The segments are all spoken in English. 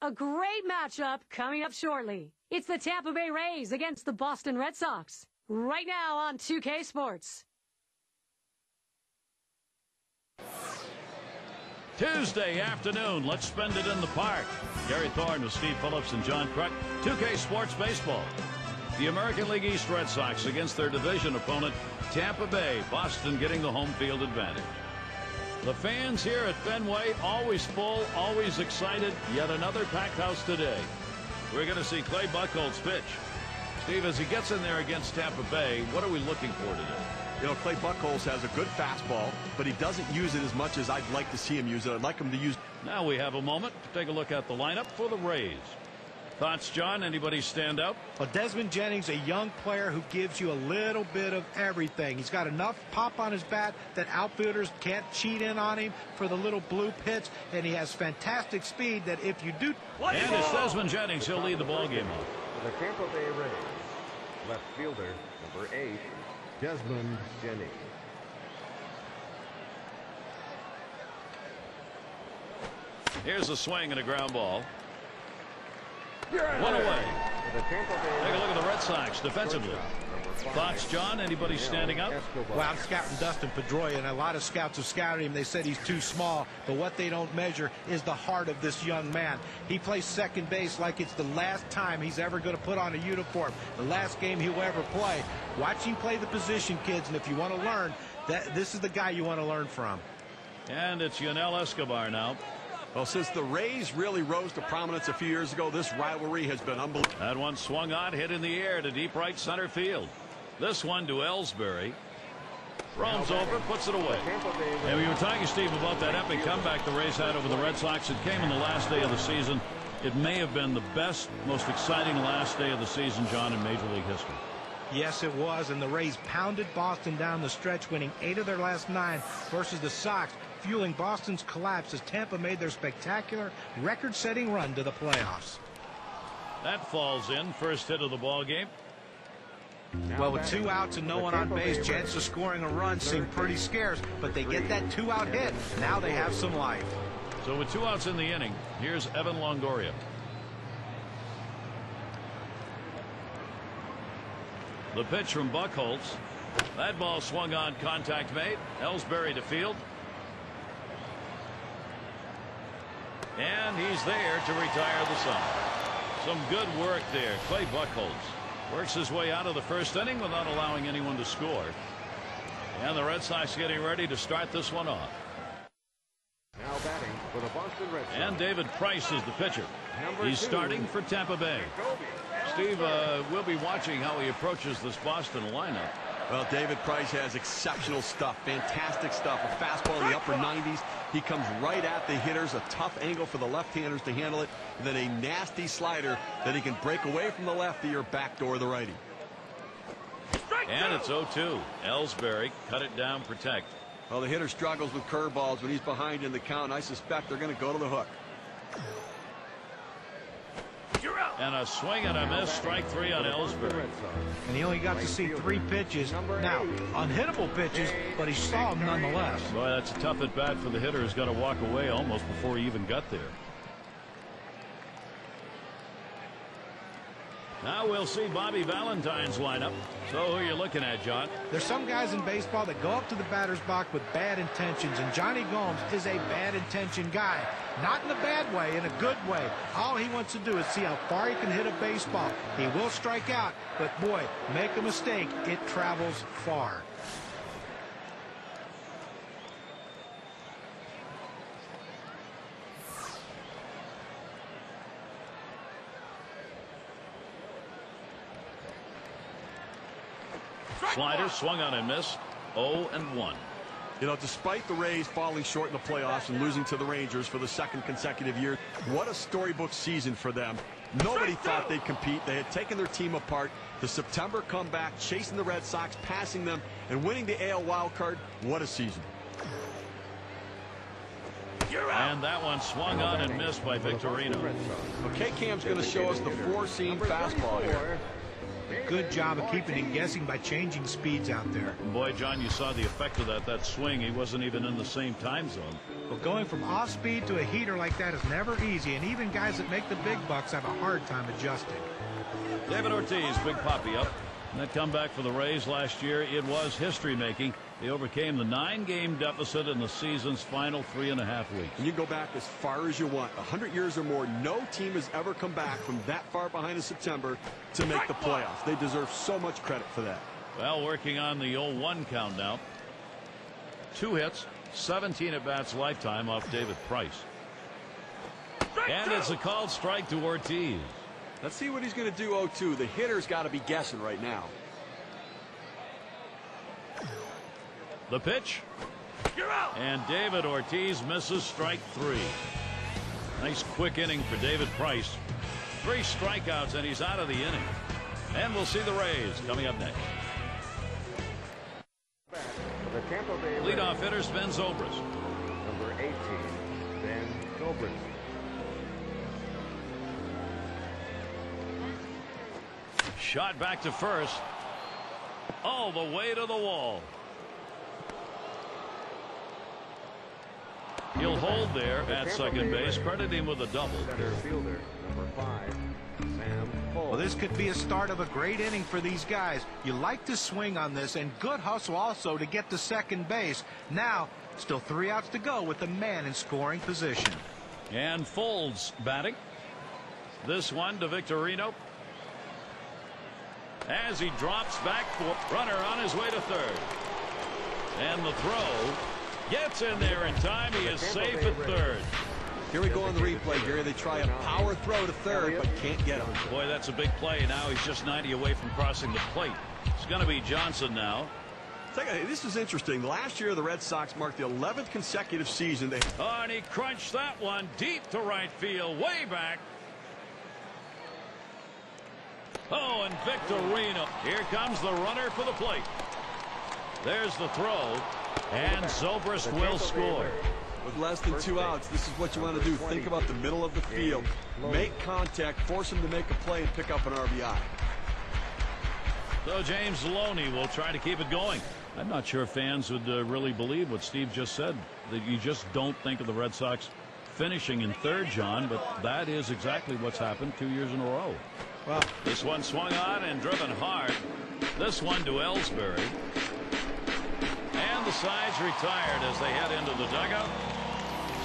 A great matchup coming up shortly. It's the Tampa Bay Rays against the Boston Red Sox. Right now on 2K Sports. Tuesday afternoon, let's spend it in the park. Gary Thorne with Steve Phillips and John Kruk. 2K Sports Baseball. The American League East Red Sox against their division opponent, Tampa Bay. Boston getting the home field advantage. The fans here at Fenway, always full, always excited. Yet another packed house today. We're going to see Clay Buchholz pitch. Steve, as he gets in there against Tampa Bay, what are we looking for today? You know, Clay Buchholz has a good fastball, but he doesn't use it as much as I'd like to see him use it. I'd like him to use. Now we have a moment to take a look at the lineup for the Rays. Thoughts, John? Anybody stand out? Well, Desmond Jennings, a young player who gives you a little bit of everything. He's got enough pop on his bat that outfielders can't cheat in on him for the little blue pitch, and he has fantastic speed that if you do. And it's Desmond Jennings. He'll lead the ball game off. The Tampa Bay Rays, left fielder, number 8, Desmond Jennings. Here's a swing and a ground ball. One away. Take a look at the Red Sox defensively. Thoughts, John? Anybody standing up? Well, I'm scouting Dustin Pedroia, and a lot of scouts have scouted him. They said he's too small, but what they don't measure is the heart of this young man. He plays second base like it's the last time he's ever going to put on a uniform, the last game he'll ever play. Watch him play the position, kids, and if you want to learn, this is the guy you want to learn from. And it's Yunel Escobar now. Well, since the Rays really rose to prominence a few years ago, this rivalry has been unbelievable. That one swung on, hit in the air to deep right center field. This one to Ellsbury. Roams over, puts it away. And we were talking, Steve, about that epic comeback the Rays had over the Red Sox. It came on the last day of the season. It may have been the best, most exciting last day of the season, John, in Major League history. Yes, it was, and the Rays pounded Boston down the stretch, winning 8 of their last 9 versus the Sox, fueling Boston's collapse as Tampa made their spectacular record-setting run to the playoffs. That falls in, first hit of the ball game. Well, with 2 outs and no one on base, chance of scoring a run seemed pretty scarce, but they get that 2-out hit. Now they have some life. So with 2 outs in the inning, here's Evan Longoria. The pitch from Buchholz. That ball swung on, contact made. Ellsbury to field. And he's there to retire the side. Some good work there. Clay Buchholz works his way out of the first inning without allowing anyone to score. And the Red Sox getting ready to start this one off. Now batting for the Boston Red Sox. And David Price is the pitcher. He's starting for Tampa Bay. Steve, we'll be watching how he approaches this Boston lineup. Well, David Price has exceptional stuff, fantastic stuff. A fastball in the upper 90s. He comes right at the hitters, a tough angle for the left-handers to handle it, and then a nasty slider that he can break away from the lefty or backdoor the righty. And it's 0-2. Ellsbury cut it down, protect. Well, the hitter struggles with curveballs when he's behind in the count. I suspect they're going to go to the hook. And a swing and a miss, strike 3 on Ellsbury. And he only got to see 3 pitches. Now, unhittable pitches, but he saw them nonetheless. Boy, that's a tough at bat for the hitter who's got to walk away almost before he even got there. Now we'll see Bobby Valentine's lineup. So who are you looking at, John? There's some guys in baseball that go up to the batter's box with bad intentions, and Jonny Gomes is a bad intention guy. Not in a bad way, in a good way. All he wants to do is see how far he can hit a baseball. He will strike out, but boy, make a mistake, it travels far. Slider swung on and missed. 0-1. You know, despite the Rays falling short in the playoffs and losing to the Rangers for the 2nd consecutive year, what a storybook season for them. Nobody thought they'd compete. They had taken their team apart. The September comeback, chasing the Red Sox, passing them, and winning the AL wildcard. What a season. And that one swung on and missed by Victorino. Okay, Cam's going to show us the 4-seam fastball here. Good job of keeping him guessing by changing speeds out there. Boy, John, you saw the effect of that swing. He wasn't even in the same time zone. But going from off-speed to a heater like that is never easy, and even guys that make the big bucks have a hard time adjusting. David Ortiz, big poppy up. And that comeback for the Rays last year, it was history-making. They overcame the 9-game deficit in the season's final 3.5 weeks. And you go back as far as you want, 100 years or more. No team has ever come back from that far behind in September to make the playoffs. They deserve so much credit for that. Well, working on the 0-1 count now. 2 hits, 17 at-bats lifetime off David Price. And it's a called strike to Ortiz. Let's see what he's going to do 0-2. The hitter's got to be guessing right now. The pitch. And David Ortiz misses strike 3. Nice quick inning for David Price. 3 strikeouts and he's out of the inning. And we'll see the Rays coming up next. The Tampa Bay Rays. Leadoff hitter Ben Zobrist. Number 18, Ben Zobrist. Shot back to first. All the way to the wall. He'll hold there at second base, crediting him with a double. Center fielder, number 5, Sam Cole. Well, this could be a start of a great inning for these guys. You like to swing on this, and good hustle also to get to second base. Now, still 3 outs to go with the man in scoring position. And Folds batting. This one to Victorino. As he drops back for runner on his way to third. And the throw gets in there in time. He is safe at third. Here we go on the replay, Gary. They try a power throw to third, but can't get him. Boy, that's a big play. Now he's just 90 away from crossing the plate. It's going to be Johnson now. This is interesting. Last year, the Red Sox marked the 11th consecutive season. And he crunched that one deep to right field, way back. Oh, and Victorino. Here comes the runner for the plate. There's the throw. And Zobrist will score. With less than 2 outs, this is what you want to do. Think about the middle of the field. Make contact, force him to make a play, and pick up an RBI. So James Loney will try to keep it going. I'm not sure fans would really believe what Steve just said. That you just don't think of the Red Sox finishing in third, John, but that is exactly what's happened 2 years in a row. Well, this one swung on and driven hard. This one to Ellsbury. And the sides retired as they head into the dugout.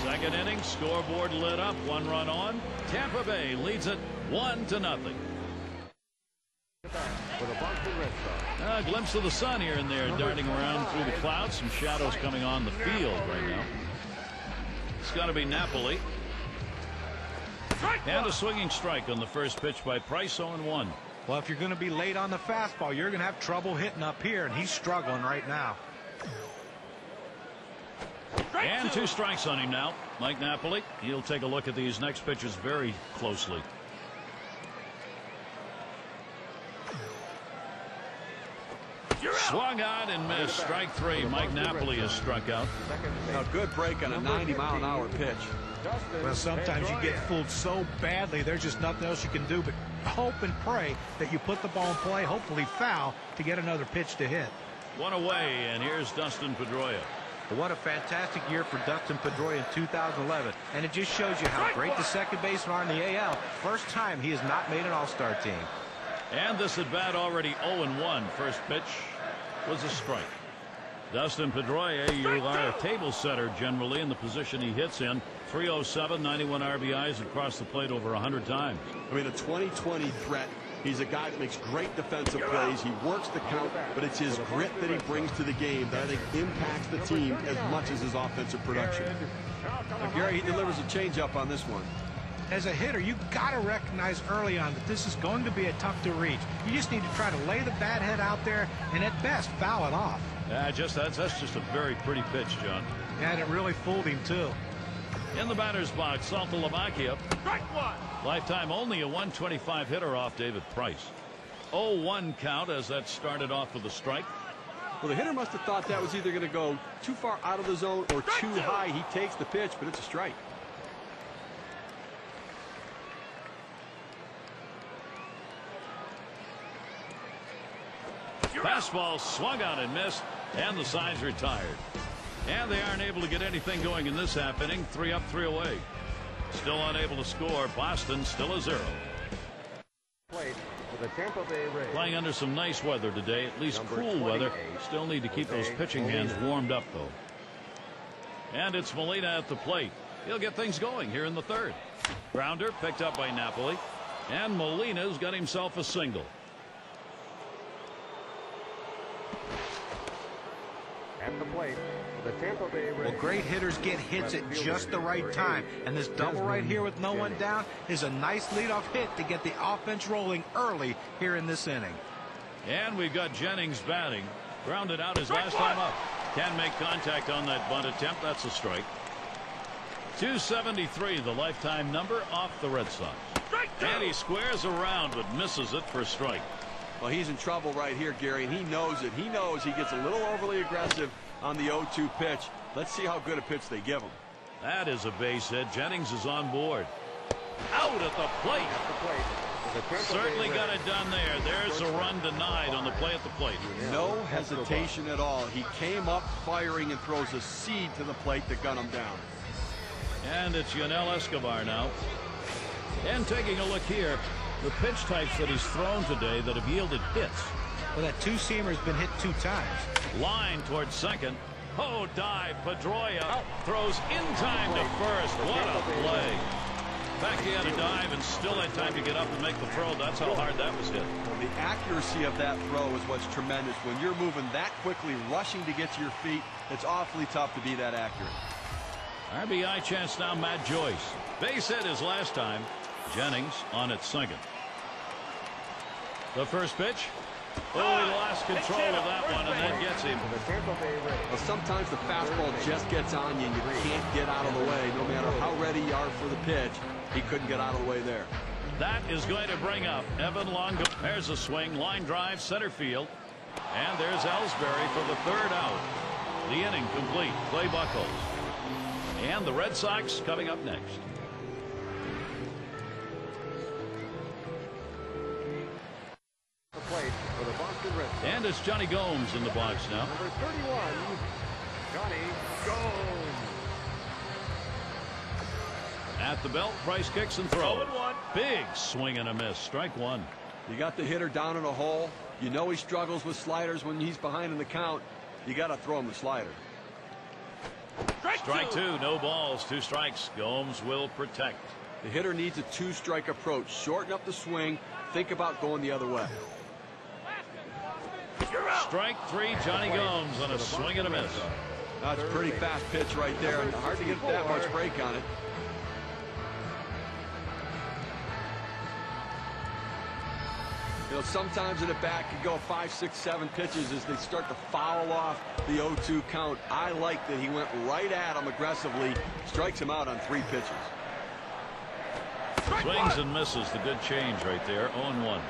Second inning, scoreboard lit up, 1 run on. Tampa Bay leads it 1-0. For the Boston Red Sox. A glimpse of the sun here and there, darting around through the clouds. Some shadows coming on the field right now. It's got to be Napoli. And a swinging strike on the first pitch by Price, 0-1. well, if you're going to be late on the fastball, you're going to have trouble hitting up here, and he's struggling right now. And 2 strikes on him now. Mike Napoli. He'll take a look at these next pitches very closely. Swung on and missed. Strike 3. Mike Napoli is struck out. A good break on a 90-mile-an-hour pitch. Well, sometimes you get fooled so badly, there's just nothing else you can do but hope and pray that you put the ball in play, hopefully foul, to get another pitch to hit. 1 away, and here's Dustin Pedroia. What a fantastic year for Dustin Pedroia in 2011, and it just shows you how great the second basemen are in the AL. First time he has not made an all-star team. And this at bat already 0-1. First pitch was a strike. Dustin Pedroia, you are a table setter generally in the position he hits in. 307, 91 RBIs across the plate over 100 times. I mean, a 20-20 threat. He's a guy that makes great defensive plays. He works the count, but it's his grit that he brings to the game that I think impacts the team as much as his offensive production. Now, Gary, he delivers a changeup on this one. As a hitter, you got to recognize early on that this is going to be a tough to reach. You just need to try to lay the bat head out there and at best foul it off. That's just a very pretty pitch, John. And it really fooled him too. In the batter's box, Saltalamacchia. Lifetime only a 125 hitter off David Price. 0-1 count as that started off with a strike. Well, the hitter must have thought that was either going to go too far out of the zone or too high. He takes the pitch, but it's a strike. Fastball swung on and missed, and the side's retired. And they aren't able to get anything going in this half inning. 3 up, 3 away. Still unable to score. Boston still a 0. Plate for the Tampa Bay Rays. Playing under some nice weather today, at least cool weather. Still need to keep those pitching hands warmed up, though. And it's Molina at the plate. He'll get things going here in the third. Grounder picked up by Napoli. And Molina's got himself a single. At the plate, the Tampa Bay Rays. Well, great hitters get hits at just the right time. And this double right here with no one down is a nice leadoff hit to get the offense rolling early here in this inning. And we've got Jennings batting. Grounded out his last time up. Can make contact on that bunt attempt. That's a strike. 273, the lifetime number off the Red Sox. And he squares around but misses it for a strike. Well, he's in trouble right here, Gary, and he knows it. He knows he gets a little overly aggressive on the 0-2 pitch. Let's see how good a pitch they give him. That is a base hit. Jennings is on board. Out at the plate. At the plate, the Tampa Certainly Bay got Rays. it done there. There's a run denied on the play at the plate. No hesitation at all. He came up firing and throws a seed to the plate to gun him down. And it's Yunel Escobar now. And taking a look here, the pitch types that he's thrown today that have yielded hits. Well, that two-seamer's been hit 2 times. Line towards second. Oh, dive. Pedroia throws in time to first. What a play. In fact, he had a dive and still had time to get up and make the throw. That's how hard that was hit. Well, the accuracy of that throw is what's tremendous. When you're moving that quickly, rushing to get to your feet, it's awfully tough to be that accurate. RBI chance now, Matt Joyce. Base hit his last time. Jennings on at second. The first pitch. Oh, he lost control of that one, and that gets him. The Tampa Bay Rays. Well, sometimes the fastball just gets on you and you can't get out of the way. No matter how ready you are for the pitch, he couldn't get out of the way there. That is going to bring up Evan Longo. There's a swing, line drive, center field. And there's Ellsbury for the 3rd out. The inning complete. Clay Buchholz. And the Red Sox coming up next. The plate for the Boston Red Sox. And it's Jonny Gomes in the box now. Number 31, Jonny Gomes. At the belt, Price kicks and throws. Big swing and a miss. Strike 1. You got the hitter down in a hole. You know he struggles with sliders when he's behind in the count. You got to throw him the slider. Strike 2. No balls. 2 strikes. Gomes will protect. The hitter needs a 2-strike approach. Shorten up the swing. Think about going the other way. Strike 3. Jonny Gomes on a swing and a miss. That's a pretty fast pitch right there. And hard to get that much break on it. You know, sometimes in a bat could go 5, 6, 7 pitches as they start to foul off the 0-2 count. I like that he went right at him aggressively, strikes him out on 3 pitches. Swings and misses. The good change right there. 0-1.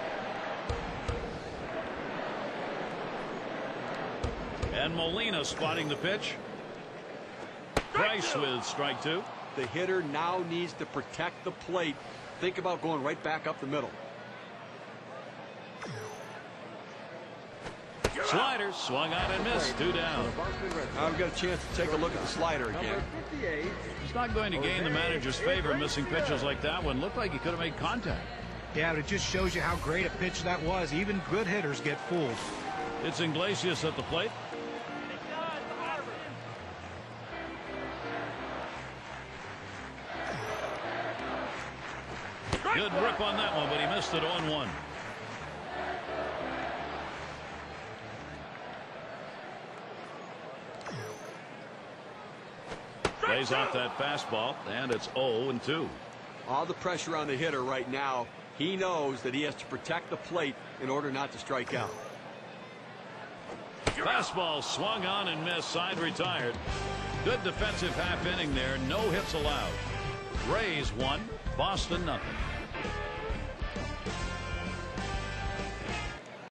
And Molina spotting the pitch. Price with strike 2. The hitter now needs to protect the plate. Think about going right back up the middle. Slider swung out and missed. 2 down. Now we've got a chance to take a look at the slider again. Number 58. He's not going to gain the manager's favor missing pitches like that one. Looked like he could have made contact. Yeah, but it just shows you how great a pitch that was. Even good hitters get fooled. It's Iglesias at the plate. Good rip on that one, but he missed it 0-1. Lays off that fastball, and it's 0-2. All the pressure on the hitter right now. He knows that he has to protect the plate in order not to strike out. Fastball swung on and missed. Side retired. Good defensive half inning there. No hits allowed. Rays 1, Boston 0.